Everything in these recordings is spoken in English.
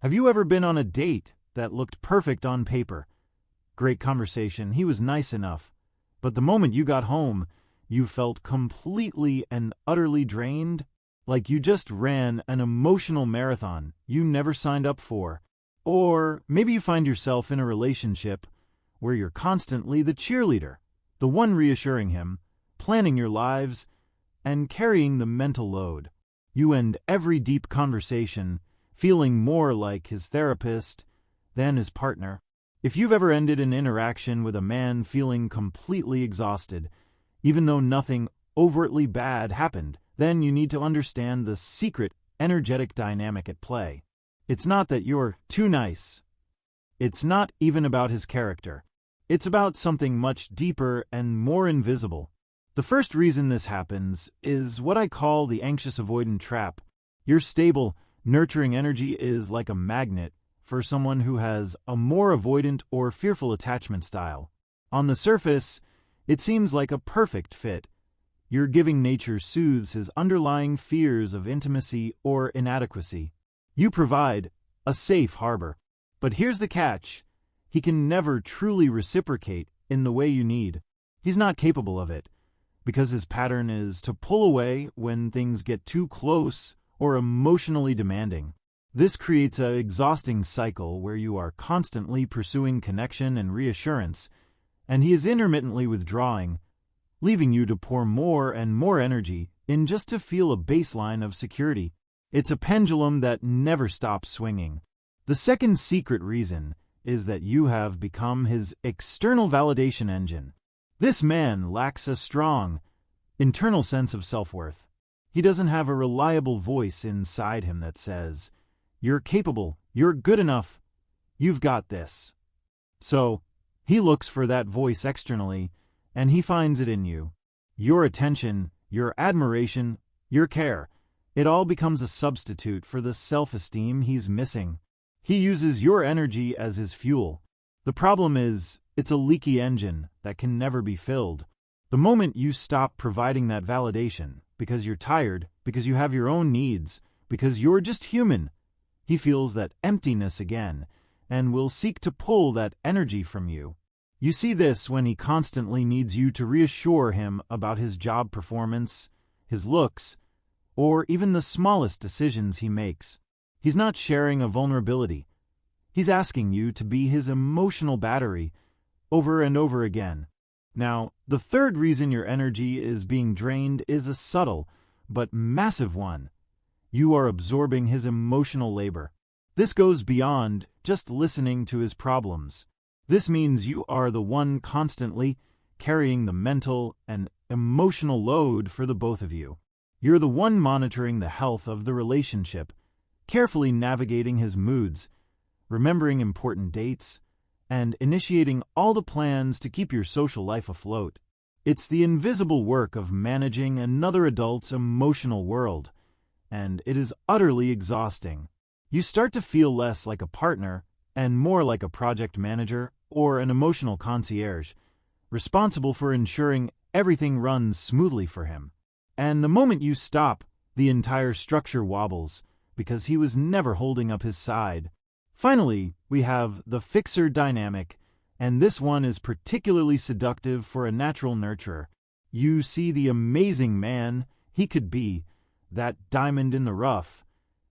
Have you ever been on a date that looked perfect on paper? Great conversation, he was nice enough. But the moment you got home, you felt completely and utterly drained, like you just ran an emotional marathon you never signed up for. Or maybe you find yourself in a relationship where you're constantly the cheerleader, the one reassuring him, planning your lives, and carrying the mental load. You end every deep conversation feeling more like his therapist than his partner. If you've ever ended an interaction with a man feeling completely exhausted, even though nothing overtly bad happened, then you need to understand the secret energetic dynamic at play. It's not that you're too nice. It's not even about his character. It's about something much deeper and more invisible. The first reason this happens is what I call the anxious avoidant trap. Your stable, nurturing energy is like a magnet for someone who has a more avoidant or fearful attachment style. On the surface, it seems like a perfect fit. Your giving nature soothes his underlying fears of intimacy or inadequacy. You provide a safe harbor. But here's the catch. He can never truly reciprocate in the way you need. He's not capable of it, because his pattern is to pull away when things get too close or emotionally demanding. This creates an exhausting cycle where you are constantly pursuing connection and reassurance, and he is intermittently withdrawing, leaving you to pour more and more energy in just to feel a baseline of security. It's a pendulum that never stops swinging. The second secret reason is that you have become his external validation engine. This man lacks a strong, internal sense of self-worth. He doesn't have a reliable voice inside him that says, "You're capable, you're good enough, you've got this." So, he looks for that voice externally, and he finds it in you. Your attention, your admiration, your care, it all becomes a substitute for the self-esteem he's missing. He uses your energy as his fuel. The problem is, it's a leaky engine that can never be filled. The moment you stop providing that validation, because you're tired, because you have your own needs, because you're just human, he feels that emptiness again, and will seek to pull that energy from you. You see this when he constantly needs you to reassure him about his job performance, his looks, or even the smallest decisions he makes. He's not sharing a vulnerability. He's asking you to be his emotional battery over and over again. Now, the third reason your energy is being drained is a subtle but massive one. You are absorbing his emotional labor. This goes beyond just listening to his problems. This means you are the one constantly carrying the mental and emotional load for the both of you. You're the one monitoring the health of the relationship, carefully navigating his moods, remembering important dates, and initiating all the plans to keep your social life afloat. It's the invisible work of managing another adult's emotional world, and it is utterly exhausting. You start to feel less like a partner and more like a project manager or an emotional concierge, responsible for ensuring everything runs smoothly for him. And the moment you stop, the entire structure wobbles, because he was never holding up his side. Finally, we have the fixer dynamic, and this one is particularly seductive for a natural nurturer. You see the amazing man he could be, that diamond in the rough,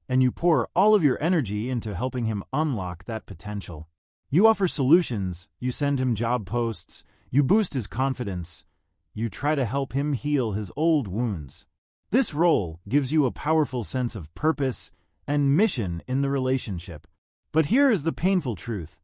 and you pour all of your energy into helping him unlock that potential. You offer solutions, you send him job posts, you boost his confidence, you try to help him heal his old wounds. This role gives you a powerful sense of purpose and mission in the relationship. But here is the painful truth.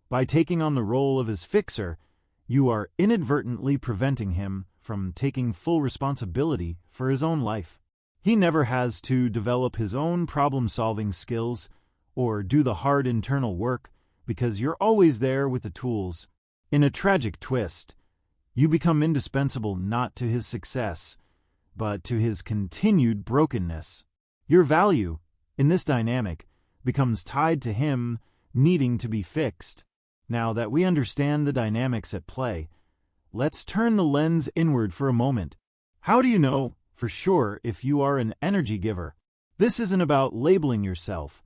By taking on the role of his fixer, you are inadvertently preventing him from taking full responsibility for his own life. He never has to develop his own problem-solving skills or do the hard internal work because you're always there with the tools. In a tragic twist, you become indispensable not to his success, but to his continued brokenness. Your value, in this dynamic, becomes tied to him needing to be fixed. Now that we understand the dynamics at play, let's turn the lens inward for a moment. How do you know for sure if you are an energy giver? This isn't about labeling yourself,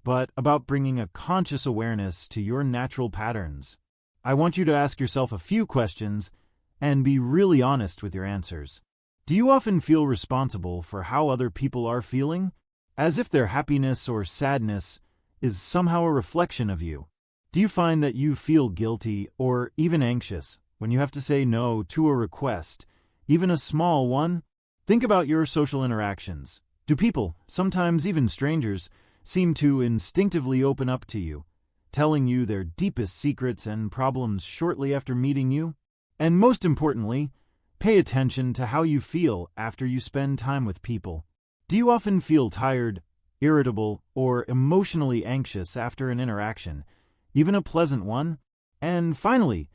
but about bringing a conscious awareness to your natural patterns. I want you to ask yourself a few questions and be really honest with your answers. Do you often feel responsible for how other people are feeling, as if their happiness or sadness is somehow a reflection of you? Do you find that you feel guilty or even anxious when you have to say no to a request, even a small one? Think about your social interactions. Do people, sometimes even strangers, seem to instinctively open up to you, telling you their deepest secrets and problems shortly after meeting you? And most importantly, pay attention to how you feel after you spend time with people. Do you often feel tired, irritable, or emotionally anxious after an interaction, even a pleasant one? And finally,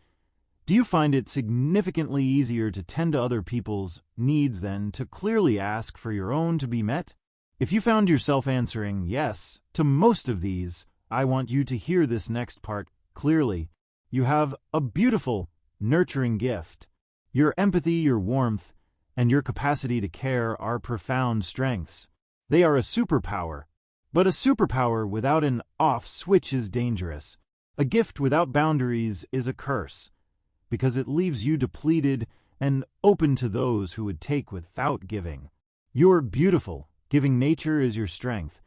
do you find it significantly easier to tend to other people's needs than to clearly ask for your own to be met? If you found yourself answering yes to most of these, I want you to hear this next part clearly. You have a beautiful, nurturing gift. Your empathy, your warmth, and your capacity to care are profound strengths. They are a superpower. But a superpower without an off switch is dangerous. A gift without boundaries is a curse, because it leaves you depleted and open to those who would take without giving. You're beautiful. Giving nature is your strength.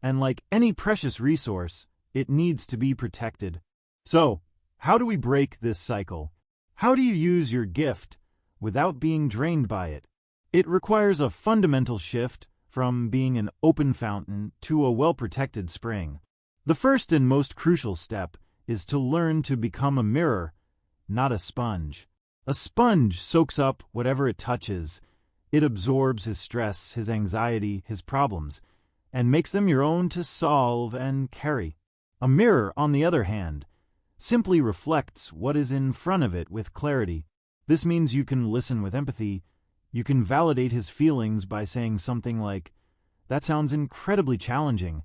And like any precious resource, it needs to be protected. So, how do we break this cycle? How do you use your gift without being drained by it? It requires a fundamental shift from being an open fountain to a well-protected spring. The first and most crucial step is to learn to become a mirror, not a sponge. A sponge soaks up whatever it touches. It absorbs his stress, his anxiety, his problems, and makes them your own to solve and carry. A mirror, on the other hand, simply reflects what is in front of it with clarity. This means you can listen with empathy. You can validate his feelings by saying something like, "That sounds incredibly challenging,"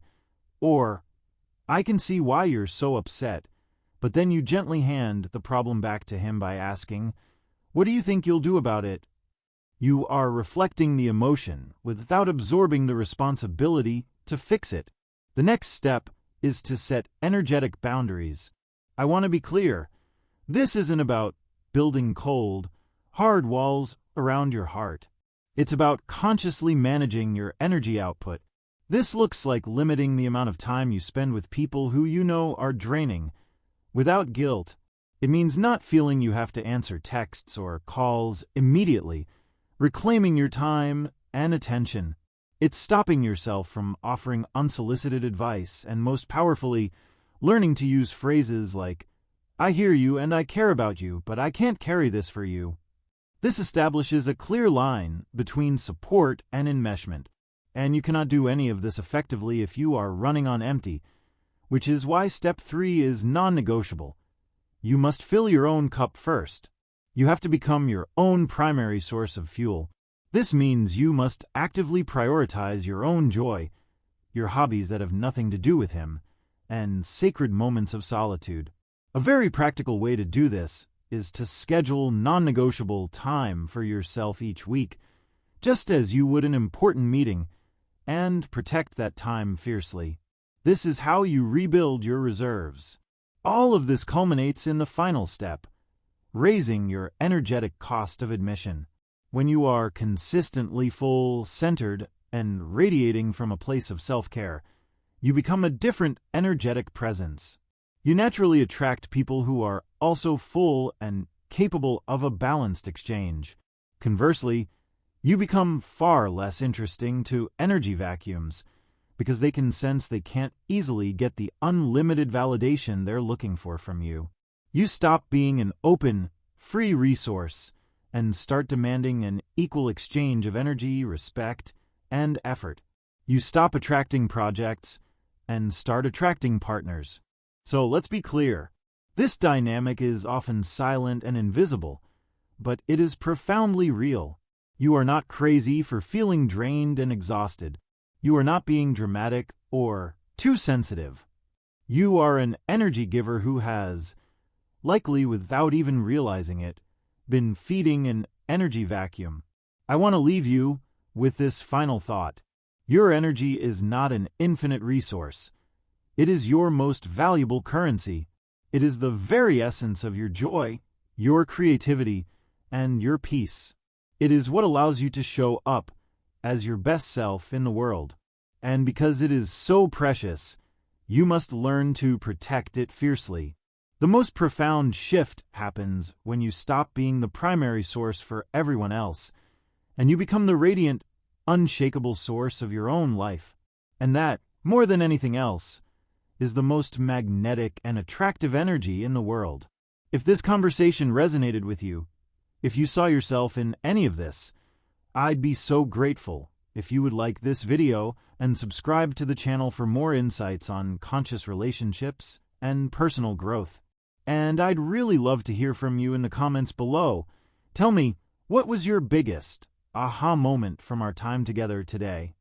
or, "I can see why you're so upset," but then you gently hand the problem back to him by asking, "What do you think you'll do about it?" You are reflecting the emotion without absorbing the responsibility to fix it. The next step is to set energetic boundaries. I want to be clear. This isn't about building cold, hard walls around your heart. It's about consciously managing your energy output. This looks like limiting the amount of time you spend with people who you know are draining, without guilt. It means not feeling you have to answer texts or calls immediately, reclaiming your time and attention. It's stopping yourself from offering unsolicited advice and, most powerfully, learning to use phrases like, "I hear you and I care about you, but I can't carry this for you." This establishes a clear line between support and enmeshment, and you cannot do any of this effectively if you are running on empty, which is why step 3 is non-negotiable. You must fill your own cup first. You have to become your own primary source of fuel. This means you must actively prioritize your own joy, your hobbies that have nothing to do with him, and sacred moments of solitude. A very practical way to do this is to schedule non-negotiable time for yourself each week, just as you would an important meeting, and protect that time fiercely. This is how you rebuild your reserves. All of this culminates in the final step, raising your energetic cost of admission. When you are consistently full, centered, and radiating from a place of self-care, you become a different energetic presence. You naturally attract people who are also full and capable of a balanced exchange. Conversely, you become far less interesting to energy vacuums because they can sense they can't easily get the unlimited validation they're looking for from you. You stop being an open, free resource and start demanding an equal exchange of energy, respect, and effort. You stop attracting projects and start attracting partners. So let's be clear. This dynamic is often silent and invisible, but it is profoundly real. You are not crazy for feeling drained and exhausted. You are not being dramatic or too sensitive. You are an energy giver who has, likely without even realizing it, been feeding an energy vacuum. I want to leave you with this final thought. Your energy is not an infinite resource. It is your most valuable currency. It is the very essence of your joy, your creativity, and your peace. It is what allows you to show up as your best self in the world. And because it is so precious, you must learn to protect it fiercely. The most profound shift happens when you stop being the primary source for everyone else, and you become the radiant, unshakable source of your own life. And that, more than anything else, is the most magnetic and attractive energy in the world. If this conversation resonated with you, if you saw yourself in any of this, I'd be so grateful if you would like this video and subscribe to the channel for more insights on conscious relationships and personal growth. And I'd really love to hear from you in the comments below. Tell me, what was your biggest aha moment from our time together today?